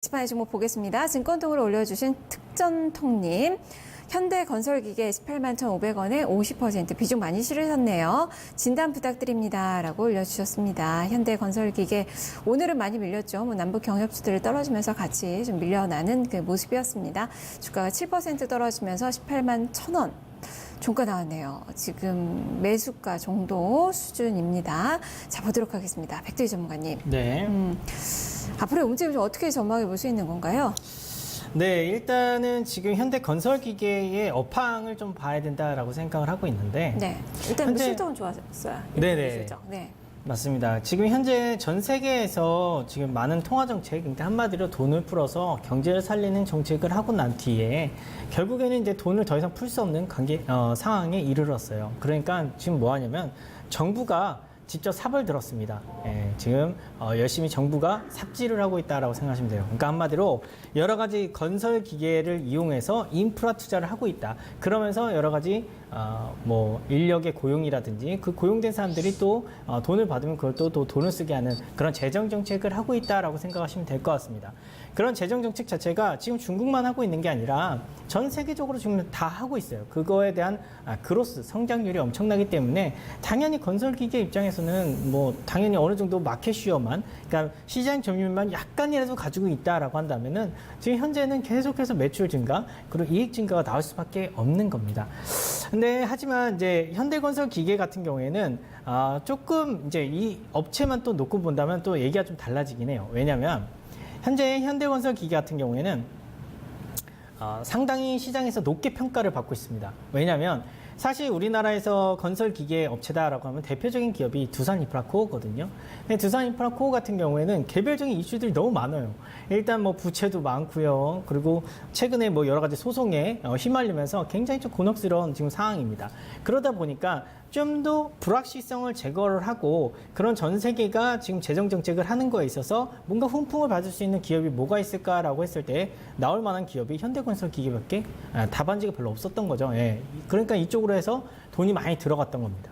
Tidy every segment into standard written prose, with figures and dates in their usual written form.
시판의 종목 보겠습니다. 증권통을 올려주신 특전통님. 현대건설기계 18만 1,500원에 50% 비중 많이 실으셨네요. 진단 부탁드립니다. 라고 올려주셨습니다. 현대건설기계 오늘은 많이 밀렸죠. 남북 경협수들을 떨어지면서 같이 좀 밀려나는 그 모습이었습니다. 주가가 7% 떨어지면서 18만 1,000원. 종가 나왔네요. 지금 매수가 정도 수준입니다. 자, 보도록 하겠습니다. 백두희 전문가님. 네. 앞으로의 움직임 좀 어떻게 전망해 볼 수 있는 건가요? 네, 일단은 지금 현대건설기계의 업황을 좀 봐야 된다라고 생각을 하고 있는데. 네. 일단 현재- 실적은 좋았어요. 네네. 실적. 네. 맞습니다. 지금 현재 전 세계에서 지금 많은 통화정책, 그러니까 한마디로 돈을 풀어서 경제를 살리는 정책을 하고 난 뒤에 결국에는 이제 돈을 더 이상 풀 수 없는 상황에 이르렀어요. 그러니까 지금 뭐 하냐면 정부가 직접 삽을 들었습니다. 예, 지금 열심히 정부가 삽질을 하고 있다라고 생각하시면 돼요. 그러니까 한마디로 여러 가지 건설 기계를 이용해서 인프라 투자를 하고 있다. 그러면서 여러 가지 뭐 인력의 고용이라든지 그 고용된 사람들이 또 돈을 받으면 그걸 또 돈을 쓰게 하는 그런 재정 정책을 하고 있다라고 생각하시면 될 것 같습니다. 그런 재정 정책 자체가 지금 중국만 하고 있는 게 아니라 전 세계적으로 지금 다 하고 있어요. 그거에 대한 그로스 성장률이 엄청나기 때문에 당연히 건설 기계 입장에서는 뭐 당연히 어느 정도 마켓 슈어만, 그러니까 시장 점유율만 약간이라도 가지고 있다라고 한다면은 지금 현재는 계속해서 매출 증가 그리고 이익 증가가 나올 수밖에 없는 겁니다. 근데 하지만 이제 현대건설 기계 같은 경우에는 조금 이제 이 업체만 또 놓고 본다면 또 얘기가 좀 달라지긴 해요. 왜냐하면 현재 현대건설 기계 같은 경우에는 상당히 시장에서 높게 평가를 받고 있습니다. 왜냐하면 사실 우리나라에서 건설 기계 업체다라고 하면 대표적인 기업이 두산인프라코어거든요. 근데 두산인프라코어 같은 경우에는 개별적인 이슈들이 너무 많아요. 일단 뭐 부채도 많고요. 그리고 최근에 뭐 여러 가지 소송에 휘말리면서 굉장히 좀 곤혹스러운 지금 상황입니다. 그러다 보니까 좀 더 불확실성을 제거를 하고 그런 전 세계가 지금 재정 정책을 하는 거에 있어서 뭔가 훈풍을 받을 수 있는 기업이 뭐가 있을까라고 했을 때 나올 만한 기업이 현대건설 기계밖에 답안지가 별로 없었던 거죠. 예. 그러니까 이쪽으로 해서 돈이 많이 들어갔던 겁니다.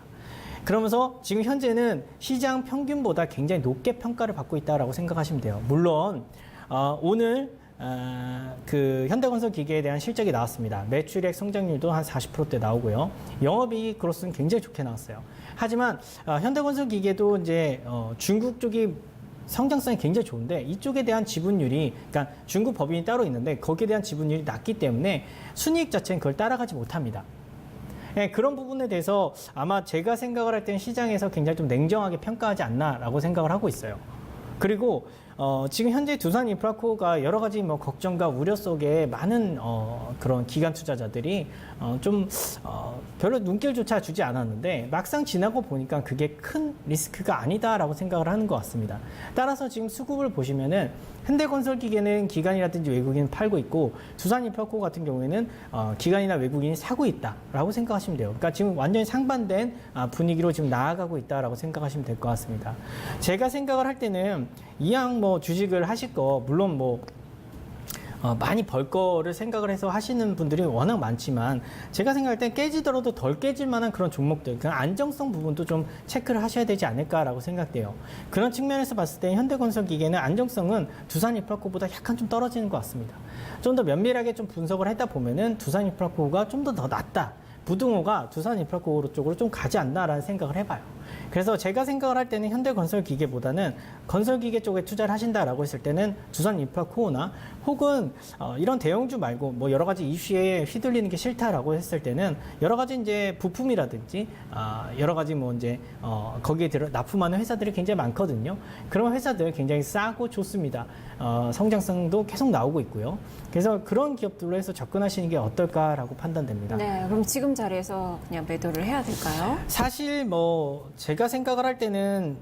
그러면서 지금 현재는 시장 평균보다 굉장히 높게 평가를 받고 있다라고 생각하시면 돼요. 물론 오늘 그 현대건설 기계에 대한 실적이 나왔습니다. 매출액 성장률도 한 40%대 나오고요. 영업이익 그로스는 굉장히 좋게 나왔어요. 하지만 현대건설 기계도 이제 중국 쪽이 성장성이 굉장히 좋은데 이쪽에 대한 지분율이, 그러니까 중국 법인이 따로 있는데 거기에 대한 지분율이 낮기 때문에 순이익 자체는 그걸 따라가지 못합니다. 네, 그런 부분에 대해서 아마 제가 생각을 할 때는 시장에서 굉장히 좀 냉정하게 평가하지 않나라고 생각을 하고 있어요. 그리고 지금 현재 두산인프라코어가 여러 가지 뭐 걱정과 우려 속에 많은 그런 기관 투자자들이 좀 별로 눈길조차 주지 않았는데 막상 지나고 보니까 그게 큰 리스크가 아니다라고 생각을 하는 것 같습니다. 따라서 지금 수급을 보시면은 현대건설기계는 기관이라든지 외국인 팔고 있고 두산인프라코어 같은 경우에는 기관이나 외국인이 사고 있다라고 생각하시면 돼요. 그러니까 지금 완전히 상반된 분위기로 지금 나아가고 있다라고 생각하시면 될 것 같습니다. 제가 생각을 할 때는 이왕 뭐 주식을 하실 거 물론 뭐 많이 벌 거를 생각을 해서 하시는 분들이 워낙 많지만 제가 생각할 때 깨지더라도 덜 깨질 만한 그런 종목들, 그런 안정성 부분도 좀 체크를 하셔야 되지 않을까라고 생각돼요. 그런 측면에서 봤을 때 현대건설 기계는 안정성은 두산인프라코어보다 약간 좀 떨어지는 것 같습니다. 좀 더 면밀하게 좀 분석을 하다 보면은 두산인프라코어가 좀 더 낫다. 부등호가 두산인프라코어 쪽으로 좀 가지 않나라는 생각을 해봐요. 그래서 제가 생각을 할 때는 현대건설기계보다는 건설기계 쪽에 투자를 하신다라고 했을 때는 두산인프라코어나 혹은 이런 대형주 말고 뭐 여러 가지 이슈에 휘둘리는 게 싫다라고 했을 때는 여러 가지 이제 부품이라든지 여러 가지 뭐 이제 거기에 납품하는 회사들이 굉장히 많거든요. 그런 회사들 굉장히 싸고 좋습니다. 성장성도 계속 나오고 있고요. 그래서 그런 기업들로 해서 접근하시는 게 어떨까라고 판단됩니다. 네, 그럼 지금 자리에서 그냥 매도를 해야 될까요? 사실 뭐 제가 생각을 할 때는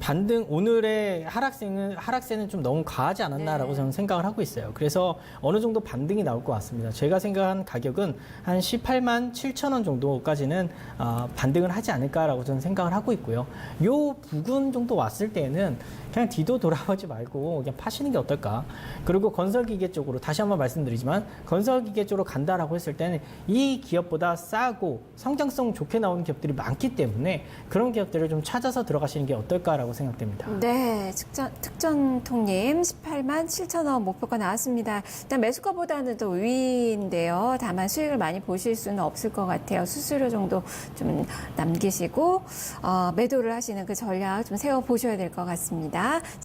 반등 오늘의 하락세는 좀 너무 과하지 않았나라고 네. 저는 생각을 하고 있어요. 그래서 어느 정도 반등이 나올 것 같습니다. 제가 생각한 가격은 한 18만 7천 원 정도까지는 반등을 하지 않을까라고 저는 생각을 하고 있고요. 요 부근 정도 왔을 때는 그냥 뒤도 돌아보지 말고 그냥 파시는 게 어떨까. 그리고 건설기계 쪽으로 다시 한번 말씀드리지만 건설기계 쪽으로 간다라고 했을 때는 이 기업보다 싸고 성장성 좋게 나오는 기업들이 많기 때문에 그런 이런 기업들을 좀 찾아서 들어가시는 게 어떨까라고 생각됩니다. 네, 특전통님 18만 7천 원 목표가 나왔습니다. 일단 매수가보다는 더 위인데요. 다만 수익을 많이 보실 수는 없을 것 같아요. 수수료 정도 좀 남기시고 매도를 하시는 그 전략 좀 세워보셔야 될 것 같습니다.